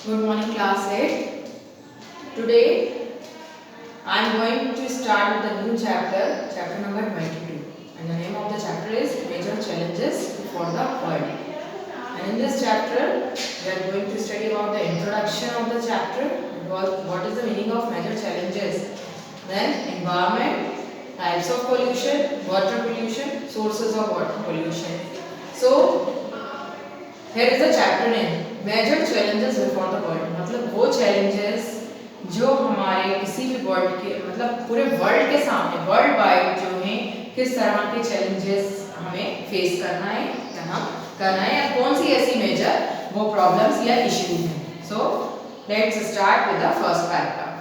Good morning, class 8. Today I am going to start with the new chapter, chapter number 22. And the name of the chapter is Major Challenges for the World. And in this chapter, we are going to study about the introduction of the chapter, what is the meaning of major challenges, then environment, types of pollution, water pollution, sources of water pollution. So here is the chapter name, major challenges before the world. मतलब वो challenges जो हमारे किसी भी world के मतलब पूरे world के सामने वर्ल्ड वाइड जो हैं किस तरह के चैलेंजेस हमें फेस करना है या कौन सी ऐसी मेजर वो प्रॉब्लम्स या इश्यूज हैं। So let's start with the first paragraph.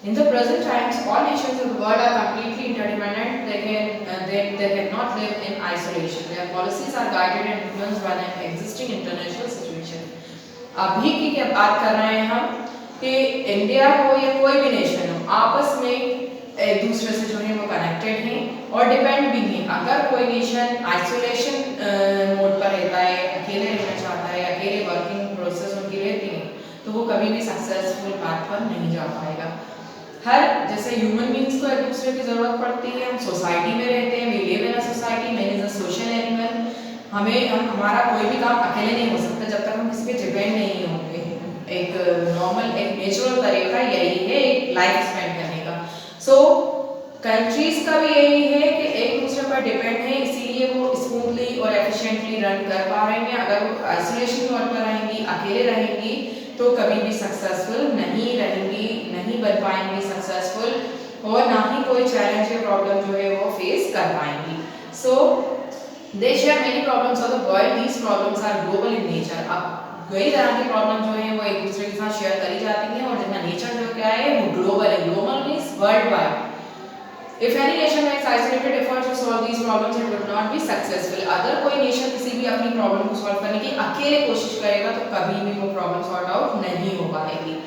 In the present times, all nations of the world are completely interdependent. They cannot live in isolation. Their policies are guided and influenced by the existing international situation. अभी की क्या बात कर रहे हैं हम कि India हो या कोई भी नेशन हो, आपस में एक दूसरे से जो है वो कनेक्टेड हैं और डिपेंड भी हैं। अगर कोई नेशन आइसोलेशन मोड पर रहता है, अकेले रहना चाहता है, अकेले वर्किंग प्रोसेस उनकी रहती है, तो वो कभी भी सक्सेसफुल पाथ पर नहीं जा पाएगा। हर जैसे ह्यूमन बींग्स को एक दूसरे की ज़रूरत पड़ती है, हम सोसाइटी में रहते हैं, we live in a society, man is a social animal. हमारा कोई भी काम अकेले नहीं हो सकता जब तक हम किसी पे डिपेंड नहीं होंगे। एक नॉर्मल एक नेचुरल तरीका यही है एक लाइफ स्पेंड करने का। सो कंट्रीज का भी यही है कि एक दूसरे पर डिपेंड है, इसीलिए वो स्मूथली और एफिशिएंटली रन कर पा रहे हैं। अगर वो आइसोलेशन मोड पर रहेंगी, अकेले रहेंगी, तो कभी भी सक्सेसफुल नहीं रहेंगी, नहीं बन पाएंगी सक्सेसफुल और ना ही कोई चैलेंज या प्रॉब्लम जो है वो फेस कर पाएंगी। So they share many problems of the world, these problems are global in nature. अब कई तरह की प्रॉब्लम जो है वो एक दूसरे के साथ शेयर करी जाती हैं और जिनका नेचर जो क्या है वो ग्लोबल है। Global means world wide. If any nation makes isolated efforts to solve these problems, it would not be successful. अगर कोई नेशन किसी भी अपनी प्रॉब्लम को सॉल्व करने की अकेले कोशिश करेगा तो कभी भी वो प्रॉब्लम सॉर्ट आउट नहीं हो पाएगी।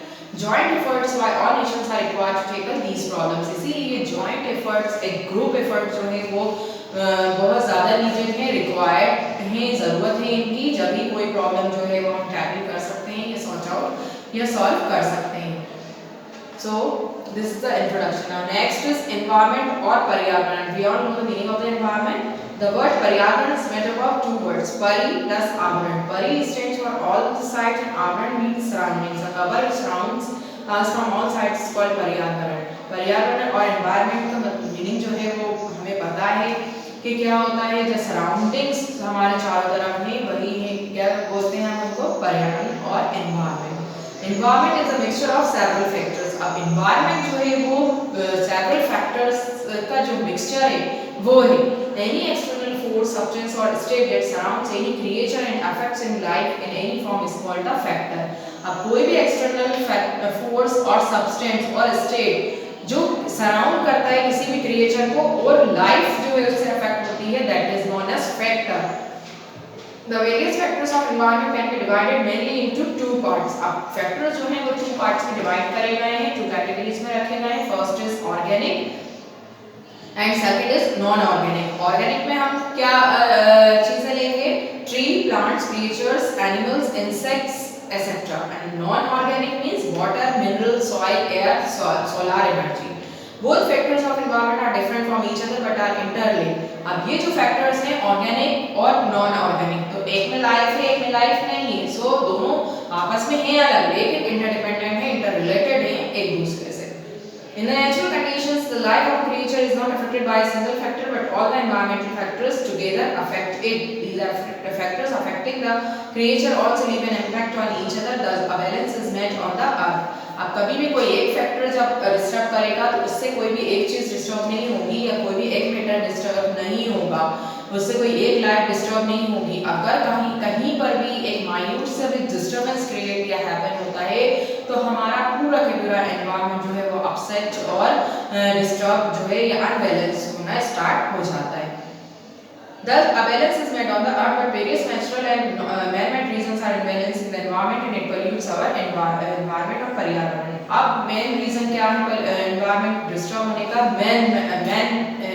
Joint efforts by all nations are required to tackle these problems. इसीलिए joint efforts, एक group effort जो है वो बहुत ज़्यादा नीडेड है, रिक्वायर्ड है, ज़रूरत है इनकी, जब भी कोई प्रॉब्लम जो है वो हम टैकल कर सकते हैं या सॉर्ट आउट या सॉल्व कर सकते हैं। So this is the introduction. Now next is environment or पर्यावरण. We all know the meaning of the environment. The word पर्यावरण is made up of two words, pari plus avaran. Pari stands for all the sides and avaran means surroundings. A cover surrounds us from all sides is called पर्यावरण. पर्यावरण और environment का meaning जो है वो हमें पता है कि क्या होता है। जो surroundings हमारे चारों तरफ हैं वही है, क्या बोलते हैं हम उनको, पर्यावरण और environment. Environment is a mixture of several factors. अब environment जो है वो several factors का जो mixture है वो है any external force, substance or state that surrounds any creature and affects in life in any form is called a factor. अब कोई भी external force और substance और state जो सराउंड करता है किसी भी क्रिएचर को और लाइफ जो है उससे अफेक्ट होती है, that is known as factor. The various factors of environment can be divided mainly into two parts. अब factors जो हैं वो two parts में divide करे गए हैं, two categories में रखे गए हैं. First is organic and second is non-organic. Organic में हम क्या चीजें लेंगे? Tree, plants, creatures, animals, insects, etc. And non-organic means water, mineral, soil, air, solar energy. Both factors of environment are different from each other but are interlinked. अब ये जो factors हैं organic और non-organic, तो एक में life है एक में life नहीं है, so दोनों आपस में हैं अलग लेकिन interdependent हैं, interrelated हैं एक दूसरे से। In the natural conditions, the life of a creature is not affected by a single factor but all the environmental factors together affect it. These factors affecting the creature also leave an impact on each other, thus a balance is met on the earth. अब कभी भी कोई एक factor जब disturb करेगा तो उससे कोई भी एक चीज़ डिस्टर्ब नहीं होगी या कोई भी एक मैटर डिस्टर्ब नहीं होगा, उससे कोई एक लाइफ डिस्टर्ब नहीं होगी। अगर कहीं पर भी एक माइन्यूट से भी डिस्टर्बेंस क्रिएट या हैपन होता है तो हमारा पूरा का पूरा एनवायरनमेंट जो है वो अपसेट और डिस्टर्ब जो है या अनबैलेंस होना स्टार्ट हो जाता है। Thus, a balance is made on the earth, but various natural and man-made reasons are imbalanced in the environment and it pollutes our environment और पर्यावरण। अब main reason क्या है environment disturb होने का?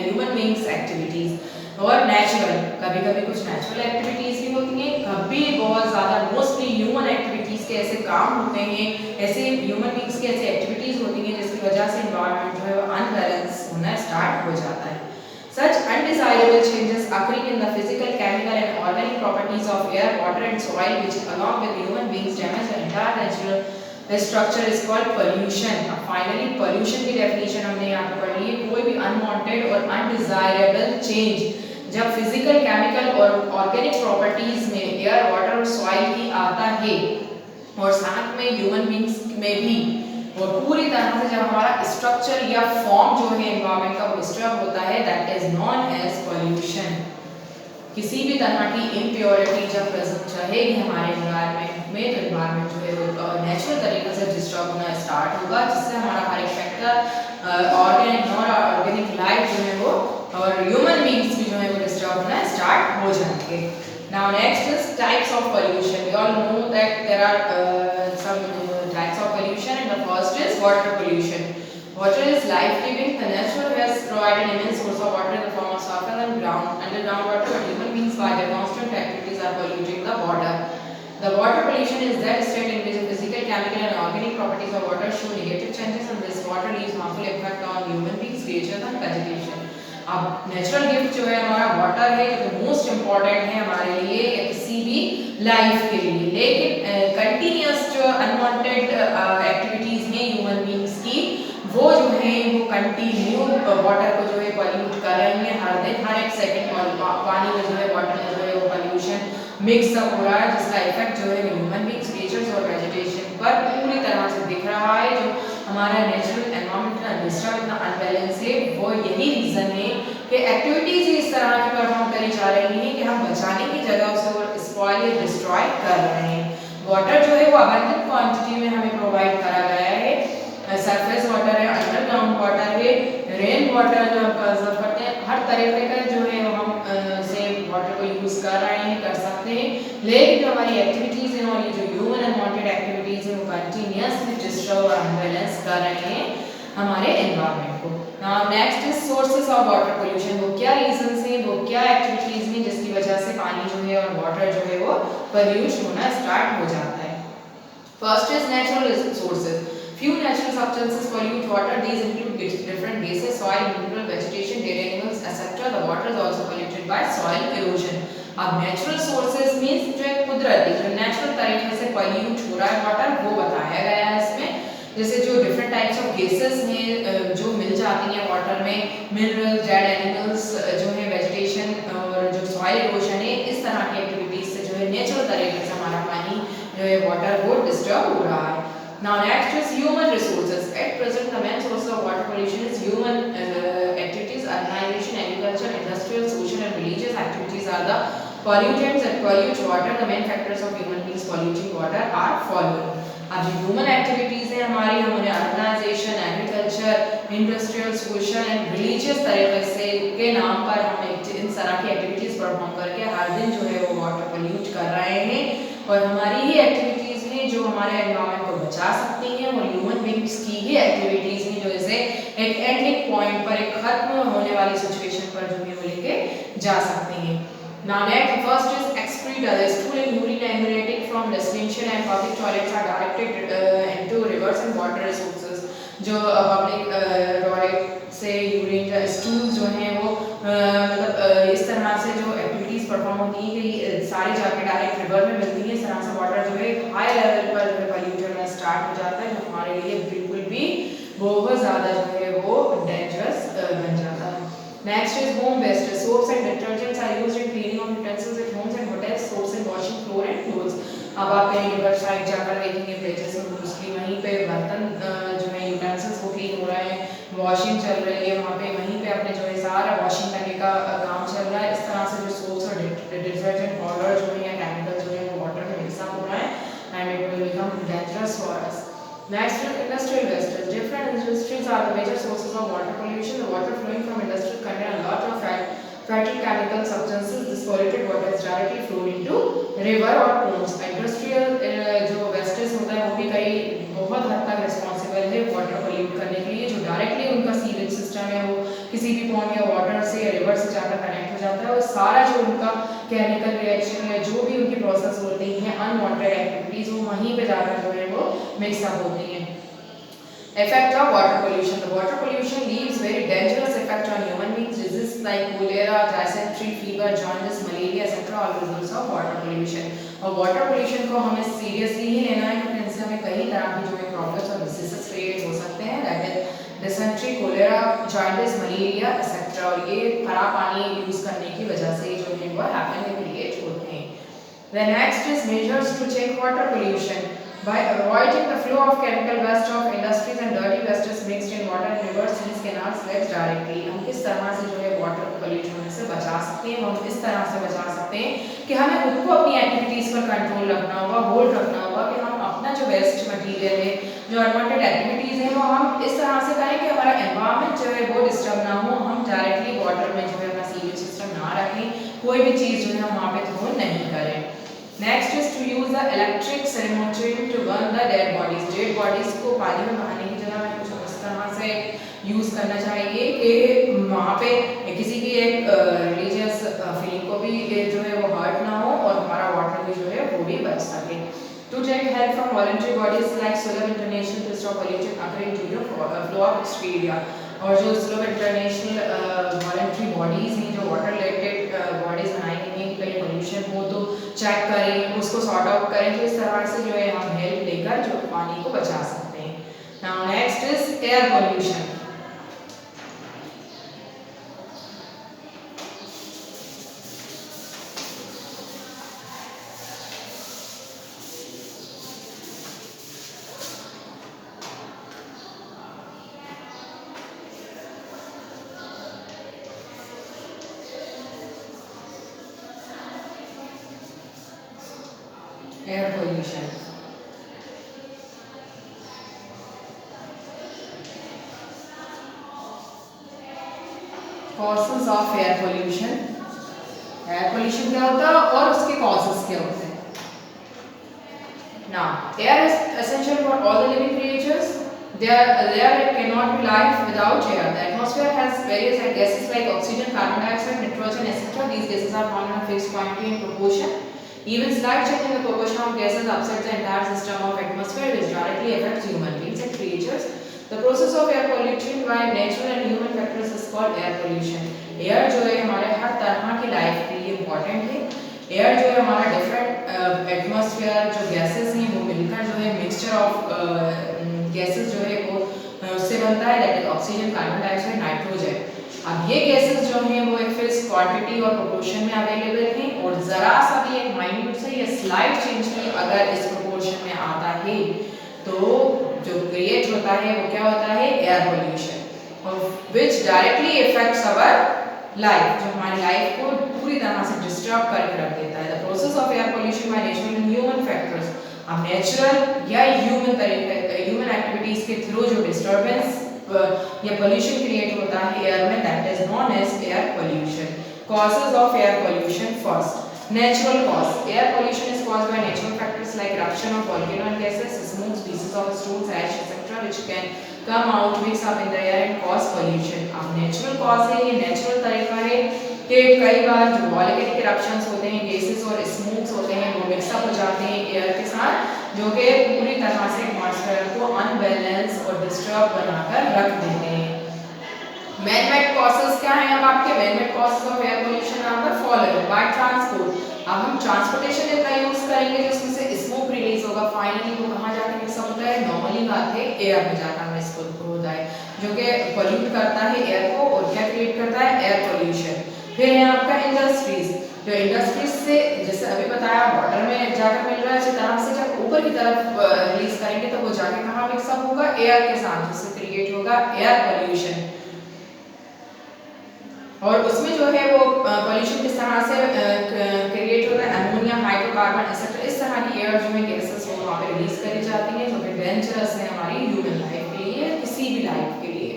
human beings activities और natural, कभी-कभी कुछ natural activities भी होती हैं, कभी बहुत ज़्यादा mostly human activities के के ऐसे काम होते हैं, ऐसे ह्यूमन बींग्स की ऐसी एक्टिविटीज होती हैं जिसकी वजह से एनवायरनमेंट जो है वो अनबैलेंस होना स्टार्ट हो जाता है। Such undesirable changes occurring in the physical, chemical and organic properties of air, water and soil which along with human beings damage the entire natural structure is called pollution. अब finally pollution की definition हमने यहाँ पे पढ़ ली है, कोई भी unwanted और undesirable change जब physical, chemical और organic properties में air, water और soil की आता है और साथ में human beings में भी, और पूरी तरह से जब हमारा स्ट्रक्चर या फॉर्म जो है एनवायरनमेंट का वो डिस्टर्ब होता है, that is known as pollution. किसी भी तरह की इम्प्योरिटी जब प्रेजेंट रहेगी हमारे एनवायरनमेंट में तो एनवायरनमेंट जो है वो नेचुरल तरीके से डिस्टर्ब होना स्टार्ट होगा, जिससे हमारा हर एक factor organic non organic life जो है वो और ह्यूमन बींग्स भी जो है वो डिस्टर्ब होना स्टार्ट हो जाएंगे। Now next is types of pollution. We all know that there are some types of pollution, and the first is water pollution. Water is life-giving. The natural has provided immense source of water in the form of surface and underground water, but human beings by their constant activities are polluting the water. The water pollution is that state in which the physical, chemical and organic properties of water show negative changes, and this water leaves harmful impact on human beings, creatures and vegetation. अब natural gift जो है हमारा water है, जो most important है हमारे लिए या किसी भी लाइफ के लिए, लेकिन कंटिन्यूस जो अनवांटेड एक्टिविटीज हैं ह्यूमन बींग्स की, वो जो है वो कंटिन्यू वाटर को जो है पॉल्यूट कर रही हैं। हर दिन हर एक सेकंड पानी में जो है वाटर में जो है वो पॉल्यूशन मिक्स अप हो रहा है, जिसका इफेक्ट जो है ह्यूमन बींग्स, क्रिएचर्स और वेजिटेशन पर पूरी तरह से दिख रहा है। जो हमारा नेचुरल एनवायरनमेंट डिस्टर्ब इतना अनबैलेंस है, वो यही रीजन है कि एक्टिविटीज इस तरह की परफॉर्म करी जा रही हैं कि हम बचाने की जगह उसे स्पॉइल या डिस्ट्रॉय कर रहे हैं। वाटर जो है वो अबंडेंट क्वांटिटी में हमें प्रोवाइड करा गया है, सरफेस वाटर है, अंडरग्राउंड वाटर है, रेन वाटर जो हम कंजर्व करते हैं, हर तरीके का जो है हम से वाटर को यूज कर रहे हैं, कर सकते हैं, लेकिन जो हमारी एक्टिविटीज हैं और ये जो ह्यूमन अनवांटेड एक्टिविटीज हैं वो कंटिन्यूअसली डिस्टर्ब और अनबैलेंस कर रहे हैं हमारे एनवायरनमेंट को। Now next is sources of water pollution. वो क्या रीजंस हैं, वो क्या एक्टिविटीज हैं जिसकी वजह से पानी जो है और वाटर जो है वो पोल्यूट होना स्टार्ट हो जाता है। First is natural sources. Few natural substances pollute water. These include different gases, soil, mineral, vegetation, dead animals, etc. The water is also polluted by soil erosion. अब नेचुरल सोर्सेज मींस जो कुदरती जो natural तरीके से pollute हो रहा है water, वो बताया गया है इसमें। जैसे जो डिफरेंट टाइप्स ऑफ गेसेस हैं जो मिल जाती हैं वाटर में, मिनरल, डेड एनिमल्स जो है, वेजिटेशन और जो सॉइल इरोजन है, इस तरह की एक्टिविटीज से जो है नेचुरल तरीके से हमारा पानी जो है वाटर वो डिस्टर्ब हो रहा है। Now next is human resources. At present, the main source of water pollution is human activities. Urbanization, agriculture, industrial, social and religious activities are the pollutants that pollute water. The main factors of human beings polluting water are following. अब जो human activities है हमारी, हमने urbanisation, agriculture, industrial, social and religious तरीके से के नाम पर हम इन तरह की एक्टिविटीज परफॉर्म करके हर दिन जो है वो वाटर पोल्यूट कर रहे हैं, और हमारी ही एक्टिविटीज हैं जो हमारे एनवायरनमेंट को बचा सकती हैं, और ह्यूमन बींग्स की ही एक्टिविटीज हैं जो इसे एक एंडिंग पॉइंट पर, एक खत्म होने वाली सिचुएशन पर जो है वो लेके जा सकती हैं। Now next, first is excreta. The stool and urine emanating from residential and public toilets are directed into rivers and water resources. जो पब्लिक टॉयलेट से यूरिन या स्टूल जो हैं वो मतलब इस तरह से जो एक्टिविटीज परफॉर्म होती हैं कि सारे जाके डायरेक्ट रिवर में मिलती हैं, इस तरह से वाटर जो है हाई लेवल पर जो है पोल्यूट होना स्टार्ट हो जाता है, जो हमारे लिए बिल्कुल भी बहुत ज़्यादा जो है वो डेंजरस बन जाता है। Next is home waste. Soaps and detergents are used in cleaning of utensils at homes and hotels. Soaps and washing floor and clothes. अब आप कहीं रिवर साइड जाकर देखेंगे प्लेसेस में मोस्टली वहीं पे बर्तन जो है यूटेंसिल्स वो क्लीन हो रहे हैं, वॉशिंग चल रही है वहाँ पे, वहीं पे अपने जो है सारा वॉशिंग करने का काम चल रहा है। इस तरह से जो सोप्स और डिटर्जेंट पाउडर जो है या केमिकल जो है वो वाटर में मिक्सअप हो रहा है and it will become dangerous for us. Next is industrial waste. Different industries are the major sources of water pollution. The water flowing from industries contain a lot of fatty chemical substances. This polluted water is directly flowed into river or ponds. Industrial जो wastes होता है वो भी कई बहुत हद तक responsible है वाटर पोल्यूट करने के लिए। जो डायरेक्टली उनका सीवेज सिस्टम है वो किसी भी पॉन्ड या वाटर से या रिवर से जाकर कनेक्ट हो जाता है, और सारा जो उनका केमिकल रिएक्शन या जो भी उनकी प्रोसेस होती हैं अनवांटेड एक्टिविटीज वो वहीं पे ज़्यादा जो है वो मिक्सअप होती हैं। Effect of water pollution. The water pollution leaves very dangerous effect on human beings. Diseases like cholera, dysentery, fever, jaundice, malaria, etc. all results of water pollution. और water pollution को हमें seriously ही लेना है क्योंकि इनसे हमें कई तरह की जो है problems और diseases create हो सकते हैं. That is dysentery, cholera, jaundice, malaria, etc. और ये खराब पानी यूज करने की वजह से जो है वो happen create होते हैं. The next is measures to check water pollution. By avoiding the flow of chemical waste of industries and dirty wastes mixed in water and rivers, seas, canals, lakes directly. हम किस तरह से जो है water pollution होने से बचा सकते हैं? हम इस तरह से बचा सकते हैं कि हमें खुद को अपनी एक्टिविटीज पर कंट्रोल रखना होगा, होल्ड रखना होगा कि हम अपना जो वेस्ट मटेरियल है, जो अनवांटेड एक्टिविटीज है, वो हम इस तरह से करें कि हमारा एनवायरनमेंट जो है वो डिस्टर्ब ना हो, हम डायरेक्टली वाटर में जो है अपना सीवेज सिस्टम ना रखें, कोई भी चीज़ जो है हम वहाँ पे थ्रो नहीं करें. Next is to use the electric cemetery to burn the dead bodies. Dead bodies को पानी में बहाने की जगह हमें कुछ इस तरह से यूज करना चाहिए कि वहाँ पे किसी की एक रिलीजियस फीलिंग को भी जो है वो हर्ट ना हो और हमारा वाटर भी जो है वो भी बच सके. To take help from voluntary bodies like Sulabh International to stop pollution occurring to the flow of Australia. और जो Sulabh International voluntary bodies हैं जो वाटर रिलेटेड बॉडीज बनाई गई हैं कि कहीं पोल्यूशन हो तो चेक करें, उसको सॉर्ट आउट करें, तो इस तरह से जो है हम हेल्प लेकर जो पानी को बचा सकते हैं. Now next is air pollution. Air pollution. Causes of air pollution. Air pollution क्या होता है और उसके causes क्या होते हैं? Now, air is essential for all the living creatures. There cannot be life without air. The atmosphere has various gases like oxygen, carbon dioxide, nitrogen, etc. These gases are found in a fixed quantity and proportion. Even slight change in the proportion of gases upsets the entire system of atmosphere, which directly affects human beings and creatures. The process of air pollution by natural and human factors is called air pollution. Air जो है हमारे हर तरह की life के लिए important है. Air जो है हमारा डिफरेंट एटमॉस्फेयर जो गैसेस हैं वो मिलकर जो है मिक्सचर ऑफ गैसेस जो है वो उससे बनता है. That is oxygen, carbon dioxide, nitrogen. अब ये गैसेस जो हैं वो एक फिक्स क्वांटिटी और प्रोपोर्शन में अवेलेबल हैं और ज़रा सा भी एक माइन्यूट से या स्लाइट चेंज भी अगर इस प्रोपोर्शन में आता है तो जो क्रिएट होता है वो क्या होता है? एयर पोल्यूशन, और विच डायरेक्टली इफेक्ट्स अवर लाइफ, जो हमारी लाइफ को पूरी तरह से डिस्टर्ब करके रख देता है. The process of air pollution by natural and human factors. अब नेचुरल या ह्यूमन ह्यूमन एक्टिविटीज के थ्रू जो डिस्टर्बेंस या पोल्यूशन क्रिएट होता है एयर में, that is known as air pollution. Causes of air pollution. First, natural cause. Air pollution is caused by natural factors like eruption of volcano and gases, smoke, pieces of stones, ash, etc. which can come out, mix up in the air and cause pollution. अब natural cause है, ये natural तरीका है कि कई बार जो volcanic eruptions होते हैं, gases और smokes होते हैं, वो mix up हो जाते हैं air के साथ, जो कि पूरी तरह से atmosphere को unbalance और disturb बनाकर रख देते हैं. Man-made causes क्या है? अब आपके man-made causes of air pollution are the following. By transport. अब हम ट्रांसपोर्टेशन इतना यूज करेंगे जिसमें से स्मोक रिलीज होगा, फाइनली वो कहाँ जाकर मिक्स अप होता है? नॉर्मली बात है एयर में जाकर मिक्स होता है, जो कि पोल्यूट करता है एयर को और क्या क्रिएट करता है? Air pollution. फिर है आपका इंडस्ट्रीज. जो इंडस्ट्रीज से जैसे अभी बताया वाटर में जाकर मिल रहा है, इसी तरह से जब ऊपर की तरफ रिलीज करेंगे तो वो जाके कहाँ मिक्स अप होगा? एयर के साथ, जिससे क्रिएट होगा एयर पोल्यूशन. और उसमें जो है वो पोल्यूशन किस तरह से क्रिएट होता है? अमोनिया, हाइड्रोकार्बन एक्सेट्रा, इस तरह की एयर जो है गैसेस वो वहाँ पे रिलीज करी जाती हैं, जो कि डेंजरस है हमारी ह्यूमन लाइफ के लिए, किसी भी लाइफ के लिए.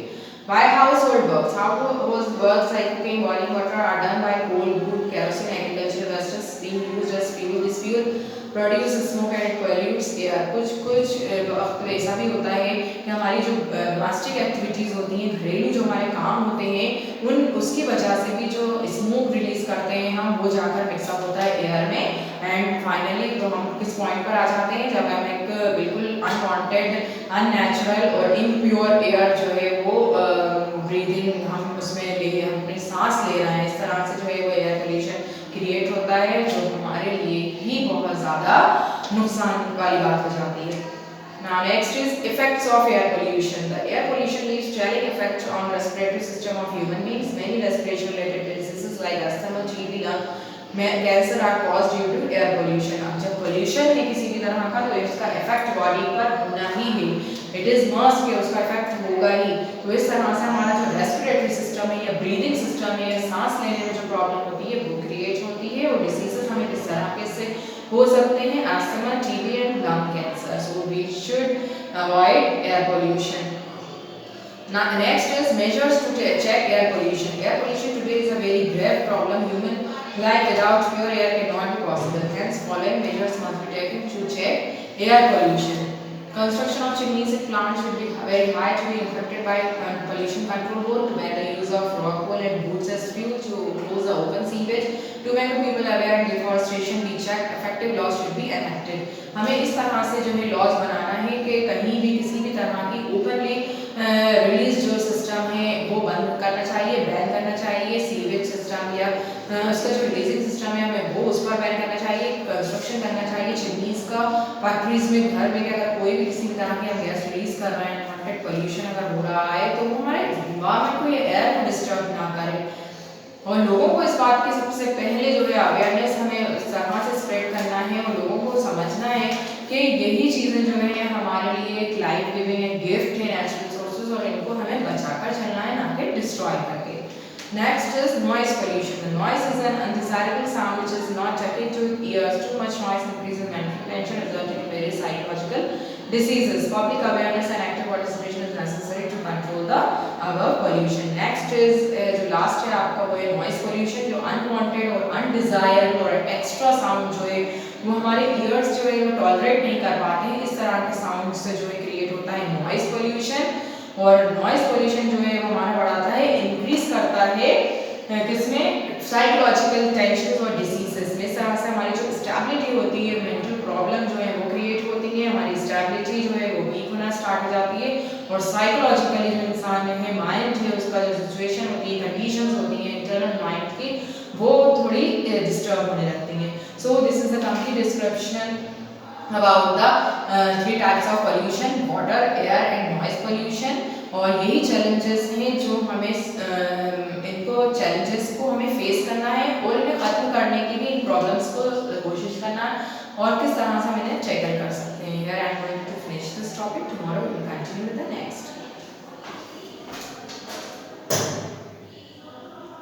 By household works. Household works like cooking, boiling water are done by coal, wood, kerosene, agricultural wastes being used as fuel. This fuel produce smoke and pollutes air. कुछ वक्त ऐसा भी होता है कि हमारी जो डोमेस्टिक एक्टिविटीज़ होती हैं, घरेलू जो हमारे काम होते हैं, उसकी वजह से भी जो स्मोक रिलीज करते हैं हम, वो जाकर मिक्सअप होता है एयर में। एंड फाइनली तो हम किस पॉइंट पर आ जाते हैं, जब हम एक बिल्कुल अनवांटेड, अननेचुरल और इम्प्योर एयर जो है वो ब्रीदिंग हम उसमें हम अपनी सांस ले रहे हैं, इस तरह से जो है वो एयर पोल्यूशन क्रिएट होता है, जो हमारे लिए ही बहुत ज़्यादा नुकसान वाली बात हो जाती है। Now next is effects of air pollution. The air pollution leaves telling effects on respiratory system of human beings. Many respiration related diseases like asthma, TB, lung cancer are caused due to air pollution. अब जब pollution है किसी भी तरह का, तो इसका effect body पर होना ही है, it is must कि उसका effect होगा ही। तो इस तरह से हमारा जो respiratory system है या breathing system है या सांस लेने में जो problem होती है वो create होती है, और diseases हमें किस तरह के से हो सकते हैं, asthma, TB and lung cancer. So we should avoid air pollution. Now next is measures to check air pollution. Air pollution today is a very grave problem. Human life without pure air cannot be possible. Hence, following measures must be taken to check air pollution. Construction of chimneys in plants should be very high to be affected by pollution control board. To ban the use of rock wool and boots as fuel to close the open sewage. To make people aware and deforestation be checked. Effective laws should be enacted. हमें इस तरह से जो है laws बनाना है कि कहीं भी किसी भी तरह की ओपनली रिलीज जो सिस्टम है वो बंद करना चाहिए, बैन करना चाहिए। सीवेज सिस्टम या उसका जो रिलीजिंग सिस्टम है हमें वो उस पर बैन करना चाहिए। कंस्ट्रक्शन करना चाहिए चिमनीज का, फैक्ट्रीज में, घर में अगर कोई भी किसी भी तरह की हम गैस रिलीज कर रहे हैं, अनवांटेड पोल्यूशन अगर हो रहा है, तो वो हमारे एनवायरनमेंट को या एयर को डिस्टर्ब ना करे। और लोगों को इस बात की सबसे पहले जो है अवेयरनेस हमें इस तरह से स्प्रेड करना है, और लोगों को समझना है कि यही चीज़ें जो है हमारे लिए एक लाइफ गिविंग है, गिफ्ट है, नेचुरल रिसोर्सेज, और इनको हमें बचाकर चलना है, ना कि डिस्ट्रॉय करके। Next is noise pollution. Noise is an undesirable sound which is not attractive to ears. Too much noise increases mental tension, resulting in various psychological diseases. Public awareness and active participation is necessary to control the above pollution. Next is जो last है आपका वो है noise pollution, जो unwanted और undesired और extra sound जो है वो हमारे ईयर्स जो है वो टॉलरेट नहीं कर पाते हैं, इस तरह के साउंड से जो है क्रिएट होता है नॉइज पोल्यूशन। और नॉइज पोल्यूशन जो है वो हमारा बढ़ाता है, इंक्रीज करता है किसमें, साइकोलॉजिकल टेंशन और डिसीजेस में। इस तरह से हमारी जो स्टेबिलिटी होती है, मेंटल प्रॉब्लम जो है वो क्रिएट होती है, हमारी स्टेबिलिटी जो है वो वीक होना स्टार्ट हो जाती है, और साइकोलॉजिकली जो इंसान में है, माइंड है, उसका जो सिचुएशन होती है, कंडीशंस होती हैं इंटरनल माइंड की, वो थोड़ी डिस्टर्ब होने लगती हैं। So this is the complete description about the three types of pollution: water, air and noise pollution। और यही challenges हैं जो हमें इनको challenges को हमें face करना है, और इन्हें खत्म करने की भी इन problems को कोशिश करना है, और किस तरह से हम इन्हें tackle कर सकते हैं। Here I am going to finish this topic. Tomorrow we will continue with the next।